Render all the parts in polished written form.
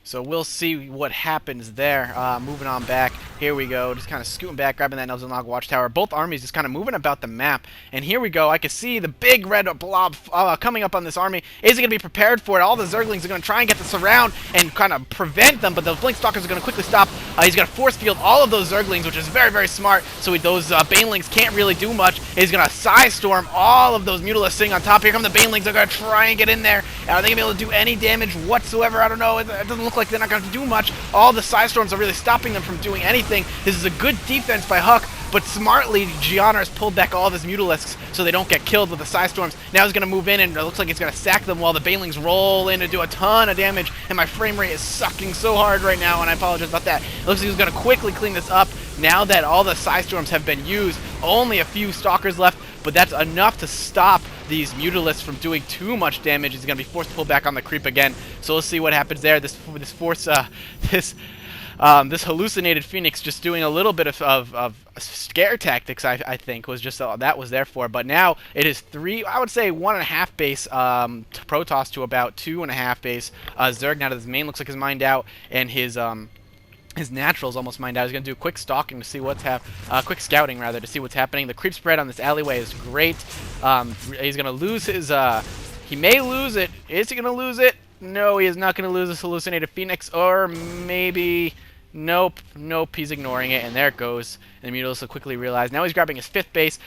So we'll see what happens there. Moving on back. Here we go. Just kind of scooting back, grabbing that Nelson-Log Watchtower. Both armies just kind of moving about the map. And here we go. I can see the big red blob coming up on this army. Is he going to be prepared for it? All the Zerglings are going to try and get this around and kind of prevent them, but those Blink Stalkers are going to quickly stop. He's going to force field all of those Zerglings, which is very, very smart. So those Banelings can't really do much. He's going to Psy Storm all of those Mutalisks sitting on top. Here come the Banelings. They're going to try and get in there. Are they going to be able to do any damage whatsoever? I don't know. It doesn't look like they're not going to do much. All the Psy Storms are really stopping them from doing anything. This is a good defense by Huck, but smartly, Jianer has pulled back all of his Mutalisks so they don't get killed with the Psy Storms. Now he's going to move in, and it looks like he's going to sack them while the Banelings roll in and do a ton of damage, and my frame rate is sucking so hard right now, and I apologize about that. It looks like he's going to quickly clean this up now that all the Psy Storms have been used. Only a few Stalkers left, but that's enough to stop these Mutalisks from doing too much damage. He's going to be forced to pull back on the creep again, so we'll see what happens there. This hallucinated Phoenix just doing a little bit of scare tactics, I think, was just all that was there for. But now it is I would say 1.5 base Protoss to about 2.5 base Zerg. Now that his main looks like his mined out, and his natural's almost mined out. He's going to do quick stalking to see what's quick scouting rather to see what's happening. The creep spread on this alleyway is great. He's going to lose his he may lose it. Is he going to lose it? No, he is not going to lose this hallucinated Phoenix, or maybe... Nope, he's ignoring it, and there it goes. And the Mutalisks will quickly realize. Now he's grabbing his 5th base.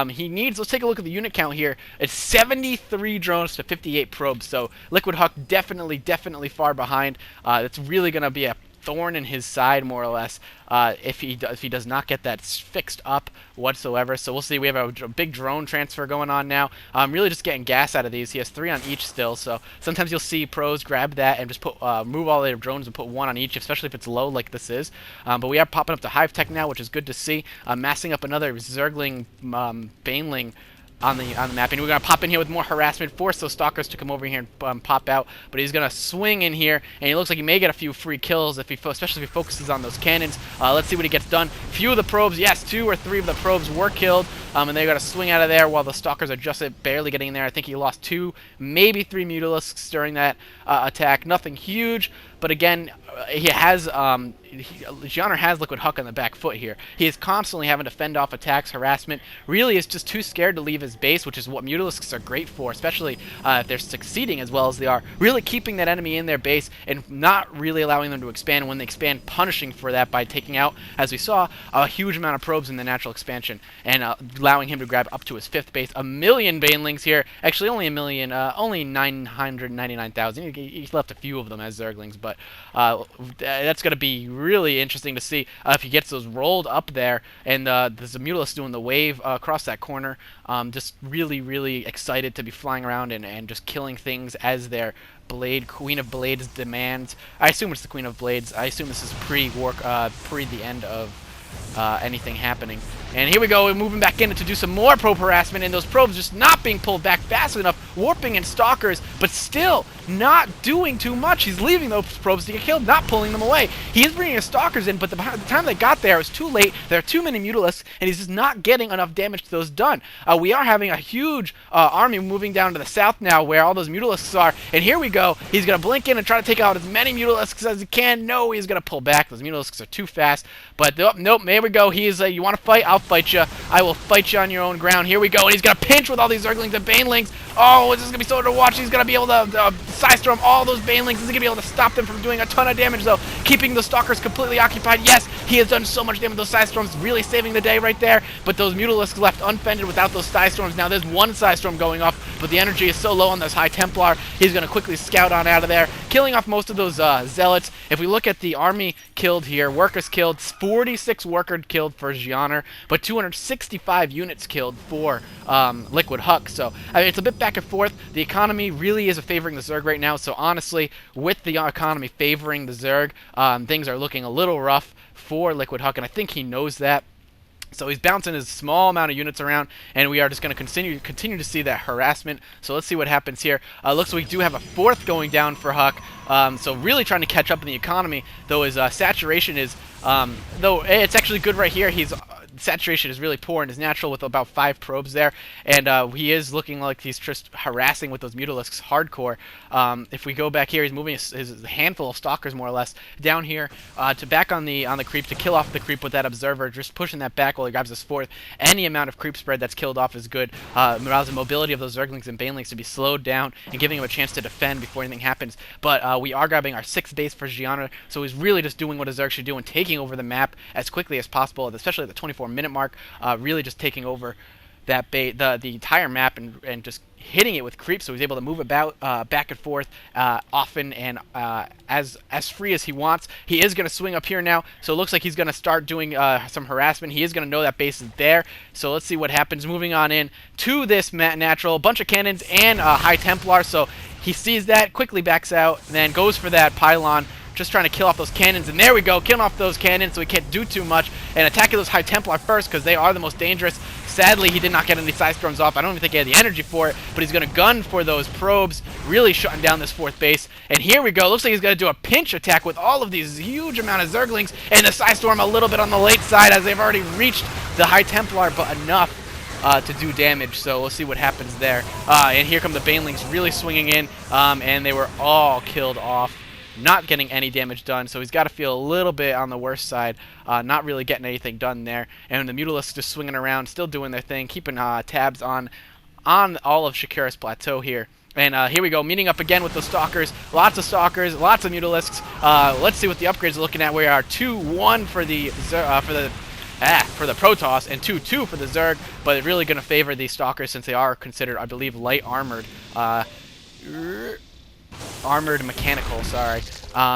He needs, let's take a look at the unit count here. It's 73 drones to 58 probes, so Liquid Huck definitely far behind. It's really going to be a thorn in his side, more or less, if he does not get that fixed up whatsoever. So we'll see. We have a big drone transfer going on now. Really just getting gas out of these. He has 3 on each still, so sometimes you'll see pros grab that and just put move all their drones and put 1 on each, especially if it's low like this is. But we are popping up to Hive Tech now, which is good to see. Massing up another Zergling Baneling on the map, and we're going to pop in here with more harassment, force those Stalkers to come over here and pop out, but he's going to swing in here, and he looks like he may get a few free kills, especially if he focuses on those cannons. Let's see what he gets done. Few of the probes, yes, 2 or 3 of the probes were killed, and they got to swing out of there while the Stalkers are just barely getting in there. I think he lost 2, maybe 3 Mutalisks during that attack. Nothing huge, but again, he has Jianer has Liquid Huck on the back foot here. He is constantly having to fend off attacks, harassment. Really is just too scared to leave his base, which is what Mutalisks are great for, especially if they're succeeding as well as they are. Really keeping that enemy in their base and not really allowing them to expand. And when they expand, punishing for that by taking out, as we saw, a huge amount of probes in the natural expansion and allowing him to grab up to his 5th base. 1 million Banelings here. Actually, only 1 million, only 999,000. He left a few of them as Zerglings, but that's going to be really interesting to see if he gets those rolled up there, and there's a Mutalisk doing the wave across that corner. Just really excited to be flying around and just killing things as their Queen of Blades demands. I assume it's the Queen of Blades. I assume this is pre the end of anything happening. And here we go, we're moving back in to do some more probe harassment, and those probes just not being pulled back fast enough, warping in Stalkers, but still not doing too much. He's leaving those probes to get killed, not pulling them away. He is bringing his Stalkers in, but by the time they got there, it was too late. There are too many Mutalisks, and he's just not getting enough damage to those done. We are having a huge army moving down to the south now, where all those Mutalisks are, and here we go. He's going to blink in and try to take out as many Mutalisks as he can. No, he's going to pull back. Those Mutalisks are too fast, but nope, there we go. He is, you want to fight? I'll fight you. I will fight you on your own ground. Here we go, and he's going to pinch with all these Zerglings and Banelings. Oh, this is going to be so hard to watch. He's going to be able to Psystorm all those Banelings. He's going to be able to stop them from doing a ton of damage, though, keeping the Stalkers completely occupied. Yes, he has done so much damage with those Psystorms, really saving the day right there, but those Mutalisks left unfended without those Psystorms. Now there's 1 Psystorm going off, but the energy is so low on this High Templar, he's going to quickly scout on out of there, killing off most of those Zealots. If we look at the army killed here, workers killed, 46 workers killed for Jianer, but 265 units killed for Liquid Huck. So I mean, it's a bit back and forth. The economy really is favoring the Zerg right now, so honestly, with the economy favoring the Zerg, things are looking a little rough for Liquid Huck, and I think he knows that. So he's bouncing his small amount of units around, and we are just going to continue to see that harassment. So let's see what happens here. Looks like we do have a 4th going down for Huck. So really trying to catch up in the economy, though his saturation is, though it's actually good right here. He's saturation is really poor and is natural with about 5 probes there, and he is looking like he's just harassing with those Mutalisks hardcore. If we go back here, he's moving his handful of Stalkers more or less down here to back on the creep to kill off the creep with that Observer, just pushing that back while he grabs his fourth. Any amount of creep spread that's killed off is good. Allows the mobility of those Zerglings and Banelings to be slowed down and giving him a chance to defend before anything happens. But we are grabbing our 6th base for Jianer, so he's really just doing what a Zerg should do and taking over the map as quickly as possible, especially at the 24-minute mark. Really just taking over that the entire map and just hitting it with creeps, so he's able to move about back and forth often and as free as he wants. He is going to swing up here now, so it looks like he's going to start doing some harassment. He is going to know that base is there, so let's see what happens. Moving on in to this natural, bunch of cannons and High Templar, so he sees that, quickly backs out, and then goes for that pylon, just trying to kill off those cannons, and there we go, killing off those cannons so he can't do too much, and attacking those High Templar first because they are the most dangerous. Sadly, he did not get any side storms off. I don't even think he had the energy for it, but he's going to gun for those probes, really shutting down this 4th base. And here we go. Looks like he's going to do a pinch attack with all of these huge amount of Zerglings, and the side storm a little bit on the late side as they've already reached the High Templar, but enough to do damage, so we'll see what happens there. And here come the Banelings really swinging in, and they were all killed off, not getting any damage done, so he's got to feel a little bit on the worst side, not really getting anything done there. And the Mutalisks just swinging around, still doing their thing, keeping tabs on all of Shakira's plateau here. And here we go, meeting up again with the Stalkers. Lots of Stalkers, lots of Mutalisks. Let's see what the upgrades are looking at. We are 2-1 for the Protoss and 2-2 for the Zerg, but it's really going to favor the Stalkers since they are considered, I believe, light armored. Armored mechanical, sorry.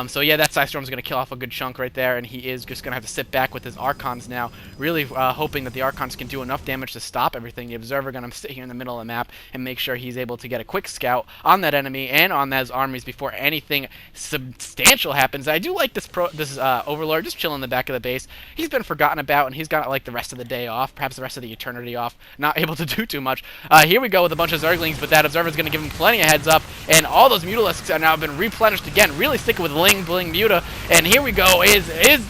So yeah, that Psystorm's going to kill off a good chunk right there, and he is just going to have to sit back with his Archons now, really hoping that the Archons can do enough damage to stop everything. The Observer going to sit here in the middle of the map and make sure he's able to get a quick scout on that enemy and on those armies before anything substantial happens. I do like this Overlord just chilling in the back of the base. He's been forgotten about, and he's got like the rest of the day off, perhaps the rest of the eternity off, not able to do too much. Here we go with a bunch of Zerglings, but that Observer's going to give him plenty of heads up, and all those Mutalisks are now been replenished again, really sticking with Ling Bling Muta. And here we go.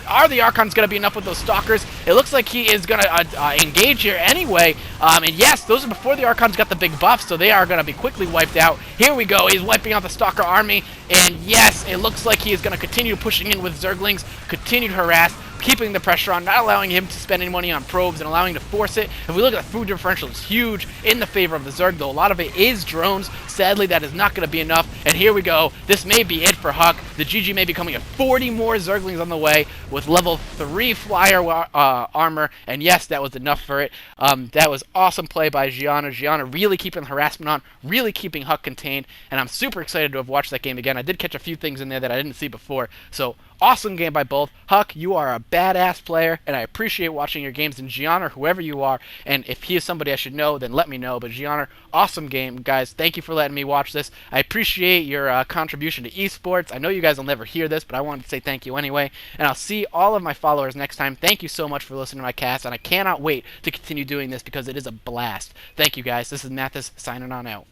Are the Archons going to be enough with those Stalkers? It looks like he is going to engage here anyway. And yes, those are before the Archons got the big buff, so they are going to be quickly wiped out. Here we go. He's wiping out the Stalker army. And yes, it looks like he is going to continue pushing in with Zerglings, continue to harass, keeping the pressure on, not allowing him to spend any money on probes and allowing him to force it. If we look at the food differential, it's huge in the favor of the Zerg, though a lot of it is drones. Sadly, that is not going to be enough. And here we go. This may be it for Huck. The GG may be coming at 40 more Zerglings on the way with level 3 flyer armor. And yes, that was enough for it. That was awesome play by Jianer. Jianer really keeping the harassment on, really keeping Huck contained. And I'm super excited to have watched that game again. I did catch a few things in there that I didn't see before. So awesome game by both. Huck, you are a badass player, and I appreciate watching your games. And Jianer, whoever you are, and if he is somebody I should know, then let me know. But Jianer, awesome game. Guys, thank you for letting me watch this. I appreciate your contribution to esports. I know you guys will never hear this, but I wanted to say thank you anyway. And I'll see all of my followers next time. Thank you so much for listening to my cast, and I cannot wait to continue doing this because it is a blast. Thank you, guys. This is Mathis signing on out.